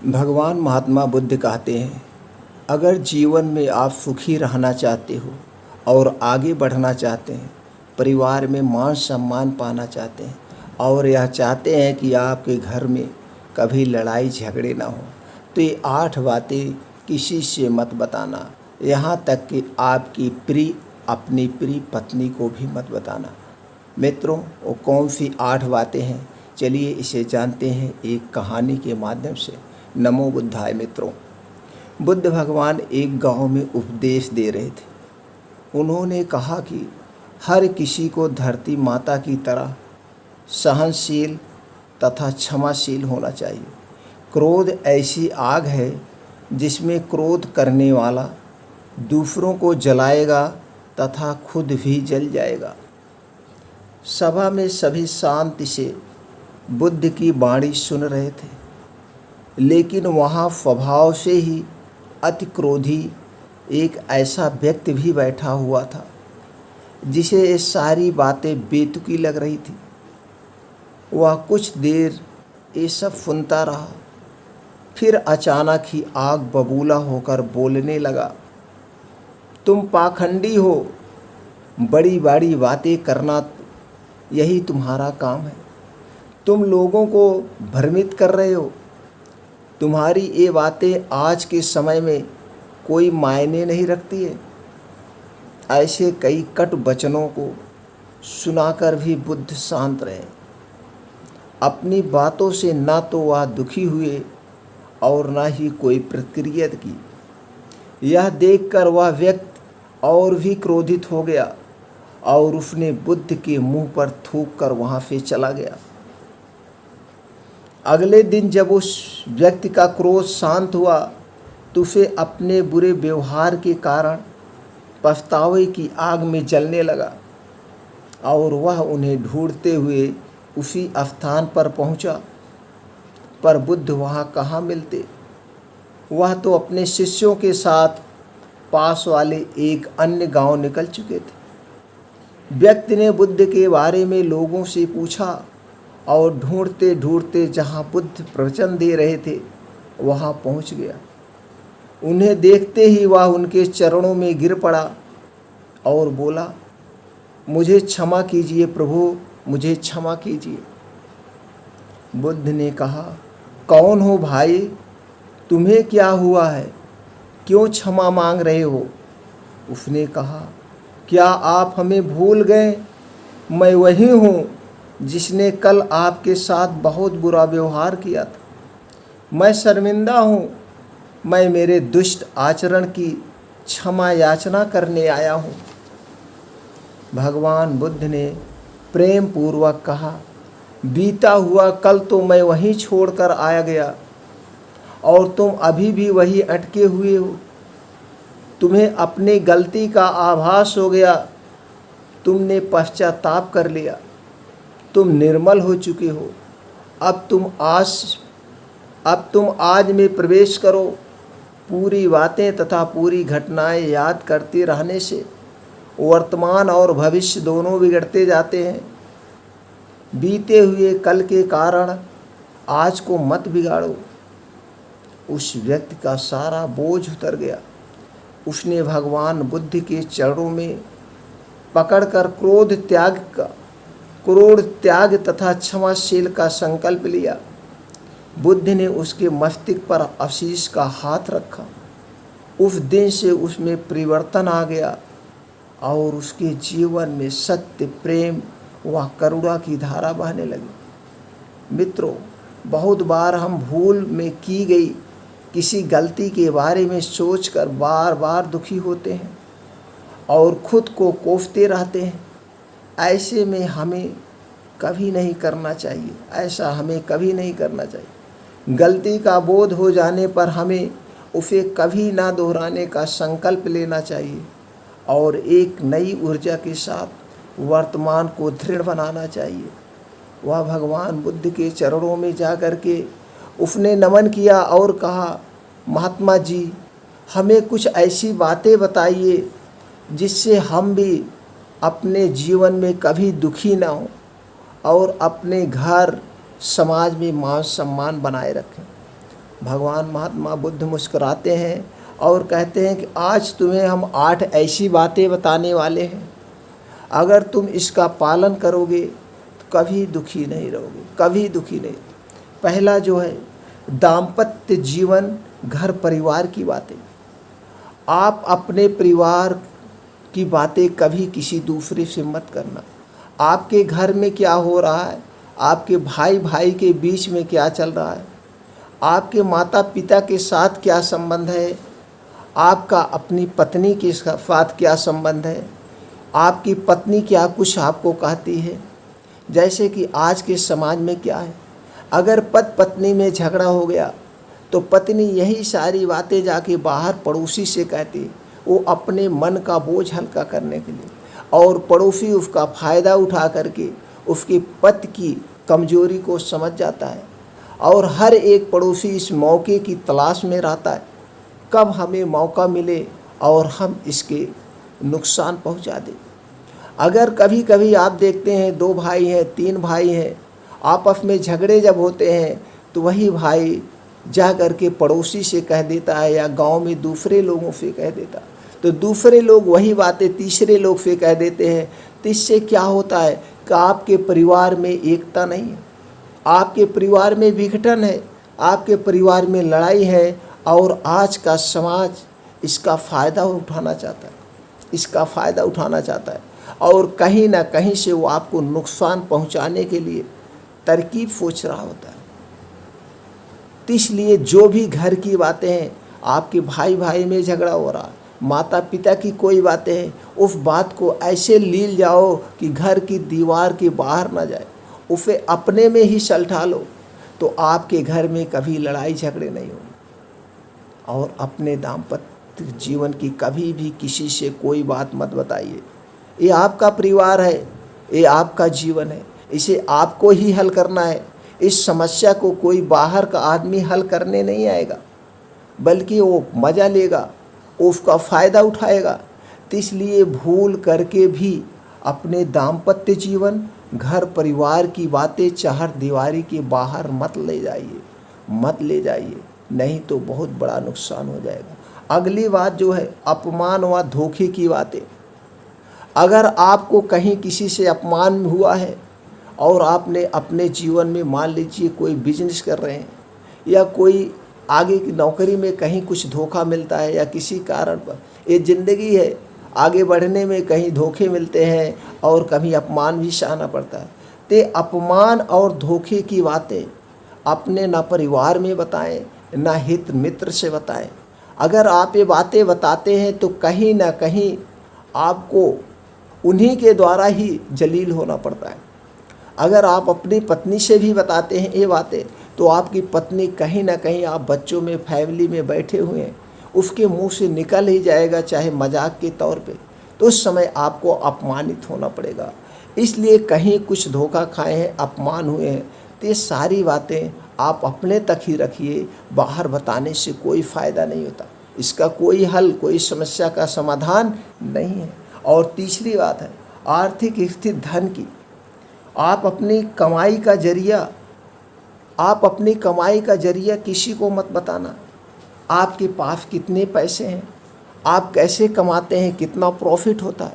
भगवान महात्मा बुद्ध कहते हैं, अगर जीवन में आप सुखी रहना चाहते हो और आगे बढ़ना चाहते हैं, परिवार में मान सम्मान पाना चाहते हैं और यह चाहते हैं कि आपके घर में कभी लड़ाई झगड़े ना हो, तो ये 8 बातें किसी से मत बताना। यहाँ तक कि आपकी अपनी प्रिय पत्नी को भी मत बताना। मित्रों, वो कौन सी 8 बातें हैं, चलिए इसे जानते हैं एक कहानी के माध्यम से। नमो बुद्धाय। मित्रों, बुद्ध भगवान एक गांव में उपदेश दे रहे थे। उन्होंने कहा कि हर किसी को धरती माता की तरह सहनशील तथा क्षमाशील होना चाहिए। क्रोध ऐसी आग है जिसमें क्रोध करने वाला दूसरों को जलाएगा तथा खुद भी जल जाएगा। सभा में सभी शांति से बुद्ध की वाणी सुन रहे थे, लेकिन वहाँ स्वभाव से ही अति क्रोधी एक ऐसा व्यक्ति भी बैठा हुआ था जिसे ये सारी बातें बेतुकी लग रही थी। वह कुछ देर ये सब सुनता रहा, फिर अचानक ही आग बबूला होकर बोलने लगा, तुम पाखंडी हो, बड़ी बड़ी बातें करना यही तुम्हारा काम है। तुम लोगों को भ्रमित कर रहे हो। तुम्हारी ये बातें आज के समय में कोई मायने नहीं रखती है। ऐसे कई कटु वचनों को सुनाकर भी बुद्ध शांत रहे। अपनी बातों से ना तो वह दुखी हुए और ना ही कोई प्रतिक्रिया की। यह देखकर वह व्यक्ति और भी क्रोधित हो गया और उसने बुद्ध के मुंह पर थूक कर वहाँ से चला गया। अगले दिन जब उस व्यक्ति का क्रोध शांत हुआ तो उसे अपने बुरे व्यवहार के कारण पछतावे की आग में जलने लगा और वह उन्हें ढूंढते हुए उसी स्थान पर पहुंचा। पर बुद्ध वहाँ कहाँ मिलते। वह तो अपने शिष्यों के साथ पास वाले एक अन्य गांव निकल चुके थे। व्यक्ति ने बुद्ध के बारे में लोगों से पूछा और ढूंढते ढूंढते जहाँ बुद्ध प्रवचन दे रहे थे वहाँ पहुँच गया। उन्हें देखते ही वह उनके चरणों में गिर पड़ा और बोला, मुझे क्षमा कीजिए प्रभु, मुझे क्षमा कीजिए। बुद्ध ने कहा, कौन हो भाई, तुम्हें क्या हुआ है, क्यों क्षमा मांग रहे हो। उसने कहा, क्या आप हमें भूल गए। मैं वही हूँ जिसने कल आपके साथ बहुत बुरा व्यवहार किया था। मैं शर्मिंदा हूँ। मैं मेरे दुष्ट आचरण की क्षमा याचना करने आया हूँ। भगवान बुद्ध ने प्रेम पूर्वक कहा, बीता हुआ कल तो मैं वहीं छोड़कर आया गया और तुम अभी भी वहीं अटके हुए हो। तुम्हें अपनी गलती का आभास हो गया। तुमने पश्चाताप कर लिया। तुम निर्मल हो चुके हो। अब तुम आज में प्रवेश करो। पूरी बातें तथा पूरी घटनाएं याद करते रहने से वर्तमान और भविष्य दोनों बिगड़ते जाते हैं। बीते हुए कल के कारण आज को मत बिगाड़ो। उस व्यक्ति का सारा बोझ उतर गया। उसने भगवान बुद्ध के चरणों में पकड़कर क्रोध त्याग तथा क्षमाशील का संकल्प लिया। बुद्ध ने उसके मस्तिष्क पर आशीष का हाथ रखा। उस दिन से उसमें परिवर्तन आ गया और उसके जीवन में सत्य, प्रेम व करुणा की धारा बहने लगी। मित्रों, बहुत बार हम भूल में की गई किसी गलती के बारे में सोचकर बार बार दुखी होते हैं और खुद को कोसते रहते हैं। ऐसे में हमें कभी नहीं करना चाहिए। ऐसा हमें कभी नहीं करना चाहिए। गलती का बोध हो जाने पर हमें उसे कभी ना दोहराने का संकल्प लेना चाहिए और एक नई ऊर्जा के साथ वर्तमान को दृढ़ बनाना चाहिए। वह भगवान बुद्ध के चरणों में जा कर के उसने नमन किया और कहा, महात्मा जी, हमें कुछ ऐसी बातें बताइए जिससे हम भी अपने जीवन में कभी दुखी ना हो और अपने घर समाज में मान सम्मान बनाए रखें। भगवान महात्मा बुद्ध मुस्कुराते हैं और कहते हैं कि आज तुम्हें हम 8 ऐसी बातें बताने वाले हैं, अगर तुम इसका पालन करोगे तो कभी दुखी नहीं रहोगे, कभी दुखी नहीं। पहला जो है दाम्पत्य जीवन, घर परिवार की बातें। आप अपने परिवार की बातें कभी किसी दूसरे से मत करना। आपके घर में क्या हो रहा है, आपके भाई भाई के बीच में क्या चल रहा है, आपके माता पिता के साथ क्या संबंध है, आपका अपनी पत्नी के साथ क्या संबंध है, आपकी पत्नी क्या कुछ आपको कहती है। जैसे कि आज के समाज में क्या है, अगर पति पत्नी में झगड़ा हो गया तो पत्नी यही सारी बातें जाके बाहर पड़ोसी से कहती है, वो अपने मन का बोझ हल्का करने के लिए, और पड़ोसी उसका फ़ायदा उठा करके उसके पति की कमजोरी को समझ जाता है, और हर एक पड़ोसी इस मौके की तलाश में रहता है कब हमें मौका मिले और हम इसके नुकसान पहुंचा दें। अगर कभी कभी आप देखते हैं 2 भाई हैं, 3 भाई हैं, आपस में झगड़े जब होते हैं तो वही भाई जा कर के पड़ोसी से कह देता है या गांव में दूसरे लोगों से कह देता, तो दूसरे लोग वही बातें तीसरे लोग से कह देते हैं। तो इससे क्या होता है कि आपके परिवार में एकता नहीं है, आपके परिवार में विघटन है, आपके परिवार में लड़ाई है, और आज का समाज इसका फ़ायदा उठाना चाहता है, इसका फ़ायदा उठाना चाहता है, और कहीं ना कहीं से वो आपको नुकसान पहुंचाने के लिए तरकीब सोच रहा होता है। तो इसलिए जो भी घर की बातें हैं, आपके भाई भाई में झगड़ा हो रहा है, माता पिता की कोई बातें हैं, उस बात को ऐसे लील जाओ कि घर की दीवार के बाहर ना जाए, उसे अपने में ही सलटा लो, तो आपके घर में कभी लड़ाई झगड़े नहीं होंगे। और अपने दाम्पत्य जीवन की कभी भी किसी से कोई बात मत बताइए। ये आपका परिवार है, ये आपका जीवन है, इसे आपको ही हल करना है। इस समस्या को कोई बाहर का आदमी हल करने नहीं आएगा, बल्कि वो मज़ा लेगा, उसका फ़ायदा उठाएगा। तो इसलिए भूल करके भी अपने दाम्पत्य जीवन, घर परिवार की बातें चार दीवारी के बाहर मत ले जाइए, मत ले जाइए, नहीं तो बहुत बड़ा नुकसान हो जाएगा। अगली बात जो है अपमान व धोखे की बातें। अगर आपको कहीं किसी से अपमान हुआ है और आपने अपने जीवन में मान लीजिए कोई बिजनेस कर रहे हैं या कोई आगे की नौकरी में कहीं कुछ धोखा मिलता है या किसी कारण पर, ये ज़िंदगी है, आगे बढ़ने में कहीं धोखे मिलते हैं और कभी अपमान भी सहना पड़ता है। तो अपमान और धोखे की बातें अपने ना परिवार में बताएं, ना हित मित्र से बताएं। अगर आप ये बातें बताते हैं तो कहीं ना कहीं आपको उन्हीं के द्वारा ही जलील होना पड़ता है। अगर आप अपनी पत्नी से भी बताते हैं ये बातें, तो आपकी पत्नी कहीं ना कहीं, आप बच्चों में फैमिली में बैठे हुए हैं, उसके मुंह से निकल ही जाएगा, चाहे मजाक के तौर पे, तो उस समय आपको अपमानित होना पड़ेगा। इसलिए कहीं कुछ धोखा खाए हैं, अपमान हुए हैं, तो ये सारी बातें आप अपने तक ही रखिए, बाहर बताने से कोई फ़ायदा नहीं होता, इसका कोई हल, कोई समस्या का समाधान नहीं है। और तीसरी बात है आर्थिक स्थिति, धन की। आप अपनी कमाई का जरिया किसी को मत बताना। आपके पास कितने पैसे हैं, आप कैसे कमाते हैं, कितना प्रॉफिट होता है,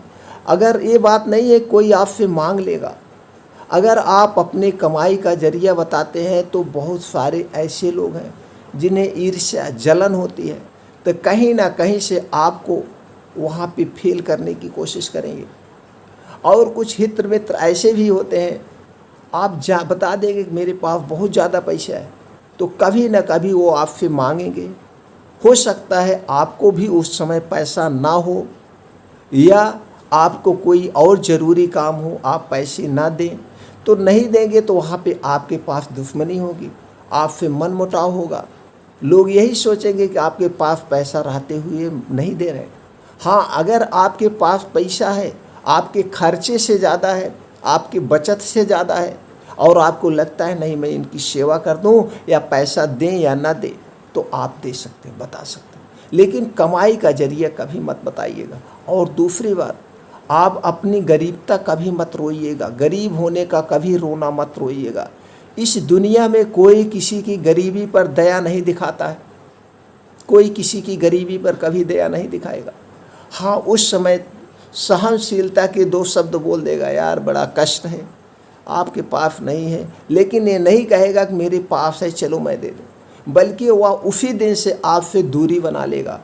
अगर ये बात नहीं है कोई आपसे मांग लेगा। अगर आप अपने कमाई का जरिया बताते हैं तो बहुत सारे ऐसे लोग हैं जिन्हें ईर्ष्या जलन होती है, तो कहीं ना कहीं से आपको वहाँ पे फेल करने की कोशिश करेंगे। और कुछ हित मित्र ऐसे भी होते हैं, आप बता देंगे कि मेरे पास बहुत ज़्यादा पैसा है, तो कभी ना कभी वो आपसे मांगेंगे। हो सकता है आपको भी उस समय पैसा ना हो, या आपको कोई और ज़रूरी काम हो, आप पैसे ना दें, तो नहीं देंगे तो वहाँ पे आपके पास दुश्मनी होगी, आपसे मनमुटाव होगा। लोग यही सोचेंगे कि आपके पास पैसा रहते हुए नहीं दे रहे। हाँ, अगर आपके पास पैसा है, आपके खर्चे से ज़्यादा है, आपकी बचत से ज़्यादा है, और आपको लगता है नहीं मैं इनकी सेवा कर दूं, या पैसा दें या ना दें, तो आप दे सकते हैं, बता सकते हैं, लेकिन कमाई का जरिया कभी मत बताइएगा। और दूसरी बात, आप अपनी गरीबता कभी मत रोइएगा, गरीब होने का कभी रोना मत रोइएगा, इस दुनिया में कोई किसी की गरीबी पर दया नहीं दिखाता है, कोई किसी की गरीबी पर कभी दया नहीं दिखाएगा। हाँ, उस समय सहनशीलता के दो शब्द बोल देगा, यार बड़ा कष्ट है, आपके पास नहीं है, लेकिन ये नहीं कहेगा कि मेरे पास है चलो मैं दे दूँ, बल्कि वह उसी दिन से आपसे दूरी बना लेगा।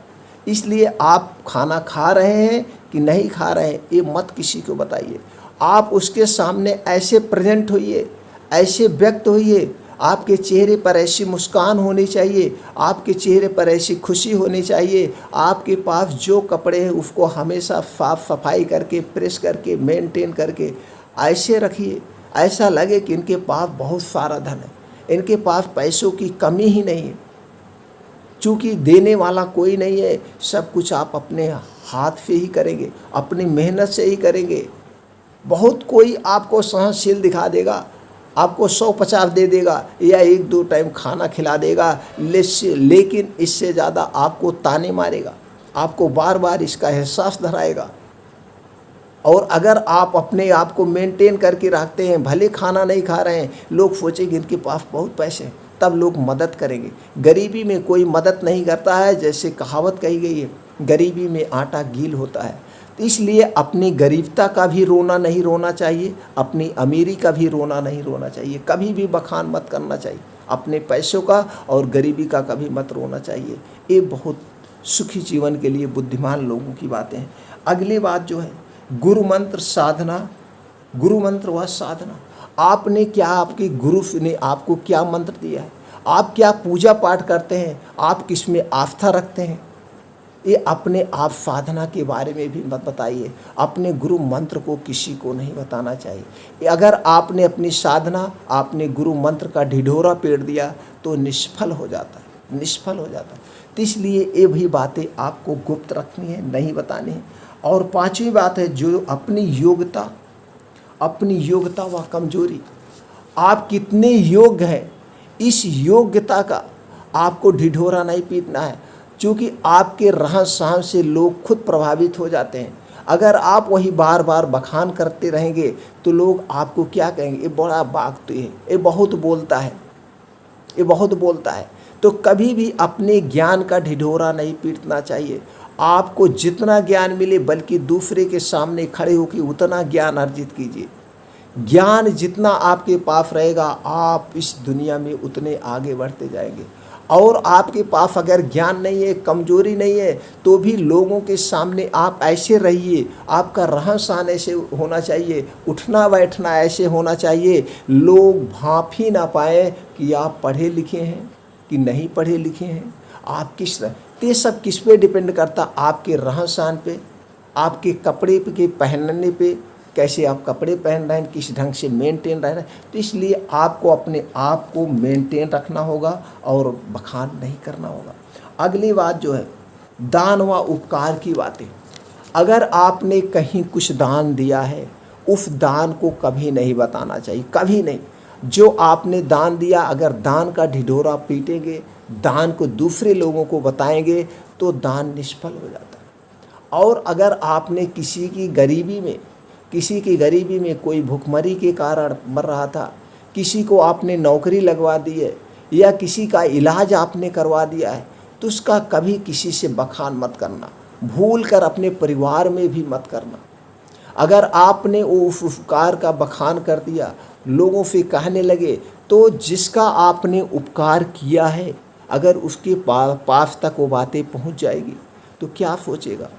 इसलिए आप खाना खा रहे हैं कि नहीं खा रहे हैं ये मत किसी को बताइए। आप उसके सामने ऐसे प्रेजेंट होइए, ऐसे व्यक्त होइए, आपके चेहरे पर ऐसी मुस्कान होनी चाहिए, आपके चेहरे पर ऐसी खुशी होनी चाहिए। आपके पास जो कपड़े हैं उसको हमेशा साफ सफाई करके, प्रेस करके, मेंटेन करके ऐसे रखिए, ऐसा लगे कि इनके पास बहुत सारा धन है, इनके पास पैसों की कमी ही नहीं है। चूँकि देने वाला कोई नहीं है, सब कुछ आप अपने हाथ से ही करेंगे, अपनी मेहनत से ही करेंगे। बहुत कोई आपको सहनशील दिखा देगा, आपको 100-50 दे देगा या 1-2 टाइम खाना खिला देगा, लेकिन इससे ज़्यादा आपको ताने मारेगा, आपको बार बार इसका एहसास दिलाएगा। और अगर आप अपने आप को मेंटेन करके रखते हैं, भले खाना नहीं खा रहे हैं, लोग सोचेंगे इनके पास बहुत पैसे हैं, तब लोग मदद करेंगे। गरीबी में कोई मदद नहीं करता है, जैसे कहावत कही गई है, गरीबी में आटा गील होता है। तो इसलिए अपनी गरीबता का भी रोना नहीं रोना चाहिए, अपनी अमीरी का भी रोना नहीं रोना चाहिए, कभी भी बखान मत करना चाहिए अपने पैसों का, और गरीबी का कभी मत रोना चाहिए। ये बहुत सुखी जीवन के लिए बुद्धिमान लोगों की बातें हैं। अगली बात जो है, गुरु मंत्र साधना। गुरु मंत्र व साधना, आपने क्या, आपके गुरु ने आपको क्या मंत्र दिया है, आप क्या पूजा पाठ करते हैं, आप किस में आस्था रखते हैं, ये अपने आप साधना के बारे में भी मत बताइए। अपने गुरु मंत्र को किसी को नहीं बताना चाहिए। अगर आपने अपनी साधना, आपने गुरु मंत्र का ढिढोरा पेड़ दिया तो निष्फल हो जाता है, निष्फल हो जाता है। तो इसलिए ये भी बातें आपको गुप्त रखनी है, नहीं बतानी है। और पांचवी बात है, जो अपनी योग्यता व कमजोरी, आप कितने योग्य हैं, इस योग्यता का आपको ढिढोरा नहीं पीटना है, क्योंकि आपके रहन सहन से लोग खुद प्रभावित हो जाते हैं। अगर आप वही बार बार बखान करते रहेंगे तो लोग आपको क्या कहेंगे, ये बड़ा बागती है, ये बहुत बोलता है, ये बहुत बोलता है। तो कभी भी अपने ज्ञान का ढिढोरा नहीं पीटना चाहिए। आपको जितना ज्ञान मिले, बल्कि दूसरे के सामने खड़े होकर उतना ज्ञान अर्जित कीजिए। ज्ञान जितना आपके पास रहेगा, आप इस दुनिया में उतने आगे बढ़ते जाएंगे। और आपके पास अगर ज्ञान नहीं है, कमजोरी नहीं है, तो भी लोगों के सामने आप ऐसे रहिए, आपका रहन सहन ऐसे होना चाहिए, उठना बैठना ऐसे होना चाहिए, लोग भांप ही ना पाए कि आप पढ़े लिखे हैं कि नहीं पढ़े लिखे हैं। आप किस, ये सब किस पे डिपेंड करता, आपके रहन सहन पे, आपके कपड़े के पहनने पे, कैसे आप कपड़े पहन रहे हैं, किस ढंग से मेंटेन रह रहे हैं। तो इसलिए आपको अपने आप को मेंटेन रखना होगा और बखान नहीं करना होगा। अगली बात जो है, दान व उपकार की बातें। अगर आपने कहीं कुछ दान दिया है, उस दान को कभी नहीं बताना चाहिए, कभी नहीं। जो आपने दान दिया, अगर दान का ढिढोरा पीटेंगे, दान को दूसरे लोगों को बताएंगे, तो दान निष्फल हो जाता है। और अगर आपने किसी की गरीबी में कोई भुखमरी के कारण मर रहा था, किसी को आपने नौकरी लगवा दी है या किसी का इलाज आपने करवा दिया है, तो उसका कभी किसी से बखान मत करना, भूल कर अपने परिवार में भी मत करना। अगर आपने उस उपकार का बखान कर दिया, लोगों से कहने लगे, तो जिसका आपने उपकार किया है, अगर उसके पास तक वो बातें पहुंच जाएगी तो क्या सोचेगा,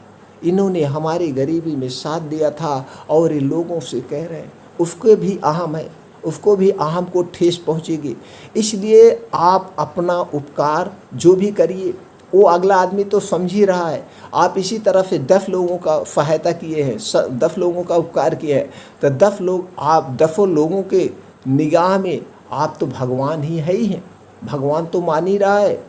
इन्होंने हमारी गरीबी में साथ दिया था और ये लोगों से कह रहे हैं, उसके भी अहम है, उसको भी अहम को ठेस पहुंचेगी। इसलिए आप अपना उपकार जो भी करिए, वो अगला आदमी तो समझ ही रहा है। आप इसी तरह से 10 लोगों का सहायता किए हैं, 10 लोगों का उपकार किए हैं, तो 10 लोगों के निगाह में आप तो भगवान ही है ही हैं, भगवान तो मान ही रहा है,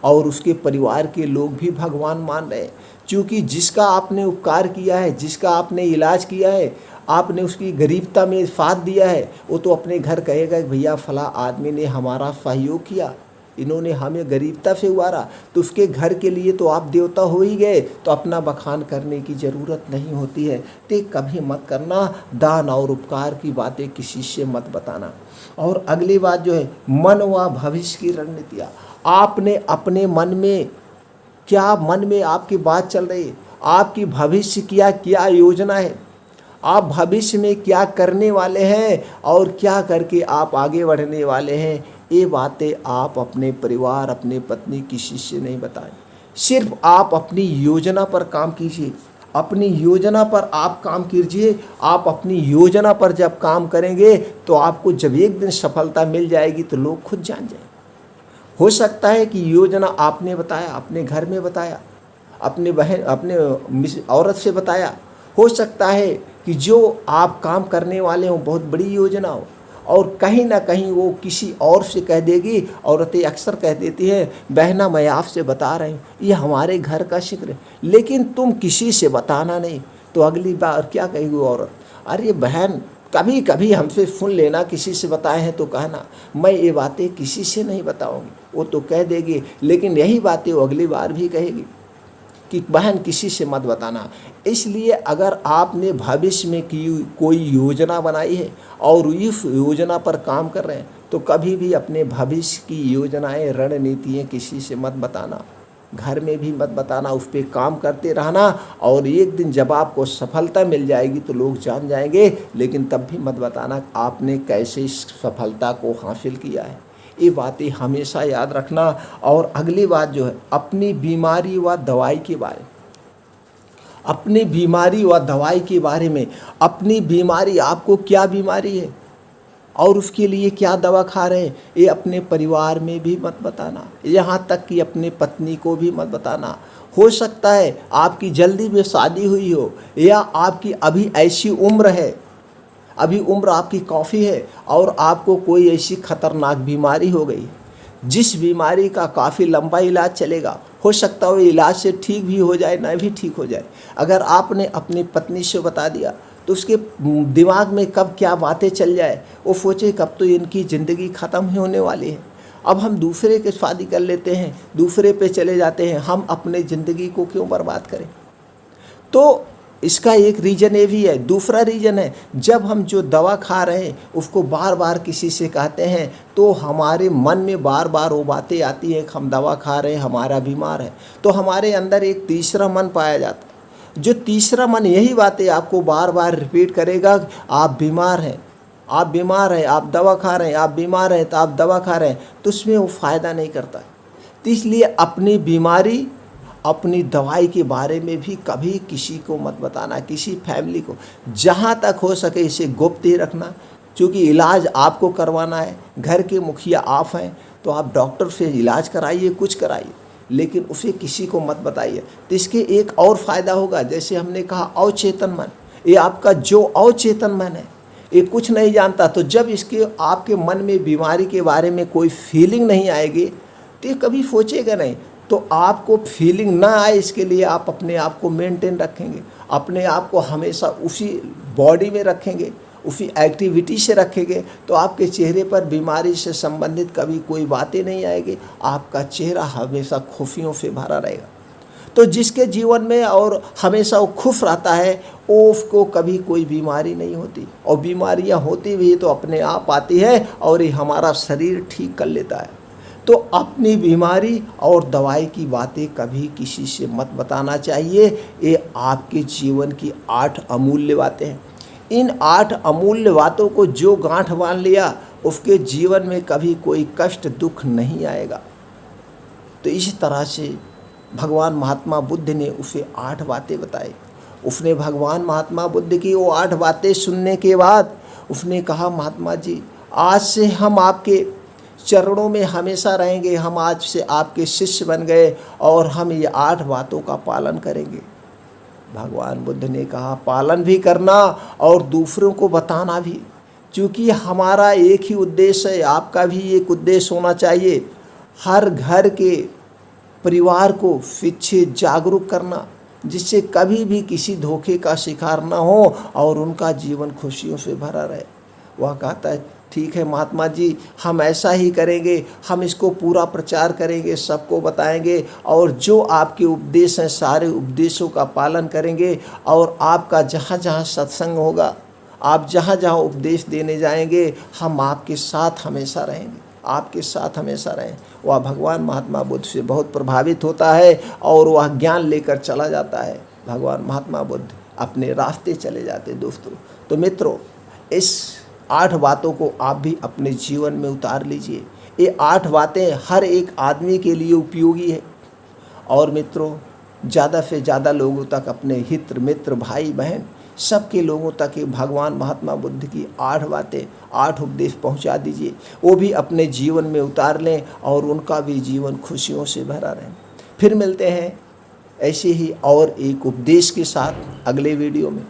और उसके परिवार के लोग भी भगवान मान रहे हैं। क्योंकि जिसका आपने उपकार किया है, जिसका आपने इलाज किया है, आपने उसकी गरीबता में साथ दिया है, वो तो अपने घर कहेगा कि भैया फला आदमी ने हमारा सहयोग किया, इन्होंने हमें गरीबता से उबारा, तो उसके घर के लिए तो आप देवता हो ही गए, तो अपना बखान करने की ज़रूरत नहीं होती है। तो कभी मत करना, दान और उपकार की बातें किसी से मत बताना। और अगली बात जो है, मन व भविष्य की रणनीतियाँ। आपने अपने मन में क्या, मन में आपकी बात चल रही है, आपकी भविष्य क्या योजना है, आप भविष्य में क्या करने वाले हैं और क्या करके आप आगे बढ़ने वाले हैं, ये बातें आप अपने परिवार, अपने पत्नी, किसी से नहीं बताएं। सिर्फ आप अपनी योजना पर काम कीजिए, अपनी योजना पर आप काम कीजिए। आप अपनी योजना पर जब काम करेंगे तो आपको जब एक दिन सफलता मिल जाएगी तो लोग खुद जान जाएंगे। हो सकता है कि योजना आपने बताया, अपने घर में बताया, अपने बहन, अपने औरत से बताया, हो सकता है कि जो आप काम करने वाले हो बहुत बड़ी योजना हो, और कहीं ना कहीं वो किसी और से कह देगी। औरतें अक्सर कह देती हैं, बहना मैं आपसे बता रही हूँ, ये हमारे घर का शिक्र है, लेकिन तुम किसी से बताना नहीं। तो अगली बार क्या कहेगी औरत, अरे बहन कभी कभी हमसे सुन लेना, किसी से बताए हैं तो कहना, मैं ये बातें किसी से नहीं बताऊंगी। वो तो कह देगी, लेकिन यही बातें वो अगली बार भी कहेगी कि बहन किसी से मत बताना। इसलिए अगर आपने भविष्य में की कोई योजना बनाई है और इस योजना पर काम कर रहे हैं, तो कभी भी अपने भविष्य की योजनाएं, रणनीतियाँ किसी से मत बताना, घर में भी मत बताना, उस पर काम करते रहना। और एक दिन जब आपको सफलता मिल जाएगी तो लोग जान जाएंगे, लेकिन तब भी मत बताना आपने कैसे इस सफलता को हासिल किया है। ये बातें हमेशा याद रखना। और अगली बात जो है, अपनी बीमारी व दवाई के बारे में, अपनी बीमारी व दवाई के बारे में, अपनी बीमारी, आपको क्या बीमारी है और उसके लिए क्या दवा खा रहे हैं, ये अपने परिवार में भी मत बताना, यहाँ तक कि अपने पत्नी को भी मत बताना। हो सकता है आपकी जल्दी में शादी हुई हो, या आपकी अभी ऐसी उम्र है, अभी उम्र आपकी काफ़ी है और आपको कोई ऐसी खतरनाक बीमारी हो गई जिस बीमारी का काफ़ी लंबा इलाज चलेगा। हो सकता है वो इलाज से ठीक भी हो जाए, ना भी ठीक हो जाए। अगर आपने अपनी पत्नी से बता दिया तो उसके दिमाग में कब क्या बातें चल जाए, वो सोचे कब तो इनकी ज़िंदगी ख़त्म ही होने वाली है, अब हम दूसरे के शादी कर लेते हैं, दूसरे पे चले जाते हैं, हम अपने ज़िंदगी को क्यों बर्बाद करें। तो इसका एक रीज़न ये भी है। दूसरा रीज़न है, जब हम जो दवा खा रहे हैं उसको बार बार किसी से कहते हैं तो हमारे मन में बार बार वो बातें आती हैं कि हम दवा खा रहे हैं, हमारा बीमार है। तो हमारे अंदर एक तीसरा मन पाया जाता है, जो तीसरा मन यही बातें आपको बार बार रिपीट करेगा, आप बीमार हैं, आप बीमार हैं, आप दवा खा रहे हैं, आप बीमार हैं तो आप दवा खा रहे हैं, तो उसमें वो फ़ायदा नहीं करता। तो इसलिए अपनी बीमारी, अपनी दवाई के बारे में भी कभी किसी को मत बताना, किसी फैमिली को। जहाँ तक हो सके इसे गुप्त ही रखना, क्योंकि इलाज आपको करवाना है, घर के मुखिया आप हैं, तो आप डॉक्टर से इलाज कराइए, कुछ कराइए, लेकिन उसे किसी को मत बताइए। तो इसके एक और फ़ायदा होगा, जैसे हमने कहा अवचेतन मन, ये आपका जो अवचेतन मन है ये कुछ नहीं जानता, तो जब इसके आपके मन में बीमारी के बारे में कोई फीलिंग नहीं आएगी तो ये कभी सोचेगा नहीं। तो आपको फीलिंग ना आए इसके लिए आप अपने आप को मेंटेन रखेंगे, अपने आप को हमेशा उसी बॉडी में रखेंगे, उसी एक्टिविटी से रखेंगे, तो आपके चेहरे पर बीमारी से संबंधित कभी कोई बातें नहीं आएगी, आपका चेहरा हमेशा खुशियों से भरा रहेगा। तो जिसके जीवन में और हमेशा वो खुश रहता है, उसको कभी कोई बीमारी नहीं होती, और बीमारियां होती भी तो अपने आप आती है और ये हमारा शरीर ठीक कर लेता है। तो अपनी बीमारी और दवाई की बातें कभी किसी से मत बताना चाहिए। ये आपके जीवन की 8 अमूल्य बातें हैं। इन 8 अमूल्य बातों को जो गांठ बांध लिया उसके जीवन में कभी कोई कष्ट दुख नहीं आएगा। तो इस तरह से भगवान महात्मा बुद्ध ने उसे 8 बातें बताई। उसने भगवान महात्मा बुद्ध की वो 8 बातें सुनने के बाद उसने कहा, महात्मा जी आज से हम आपके चरणों में हमेशा रहेंगे, हम आज से आपके शिष्य बन गए और हम ये 8 बातों का पालन करेंगे। भगवान बुद्ध ने कहा, पालन भी करना और दूसरों को बताना भी, क्योंकि हमारा एक ही उद्देश्य है, आपका भी एक उद्देश्य होना चाहिए, हर घर के परिवार को शिक्षित जागरूक करना, जिससे कभी भी किसी धोखे का शिकार न हो और उनका जीवन खुशियों से भरा रहे। वह कहता है, ठीक है महात्मा जी, हम ऐसा ही करेंगे, हम इसको पूरा प्रचार करेंगे, सबको बताएंगे और जो आपके उपदेश हैं सारे उपदेशों का पालन करेंगे। और आपका जहाँ जहाँ सत्संग होगा, आप जहाँ जहाँ उपदेश देने जाएंगे, हम आपके साथ हमेशा रहेंगे, आपके साथ हमेशा रहें। वह भगवान महात्मा बुद्ध से बहुत प्रभावित होता है और वह ज्ञान लेकर चला जाता है। भगवान महात्मा बुद्ध अपने रास्ते चले जाते दोस्तों। तो मित्रों, इस 8 बातों को आप भी अपने जीवन में उतार लीजिए। ये 8 बातें हर एक आदमी के लिए उपयोगी है। और मित्रों, ज़्यादा से ज़्यादा लोगों तक, अपने हित मित्र भाई बहन सबके लोगों तक ये भगवान महात्मा बुद्ध की 8 बातें, 8 उपदेश पहुंचा दीजिए। वो भी अपने जीवन में उतार लें और उनका भी जीवन खुशियों से भरा रहे। फिर मिलते हैं ऐसे ही और एक उपदेश के साथ अगले वीडियो में।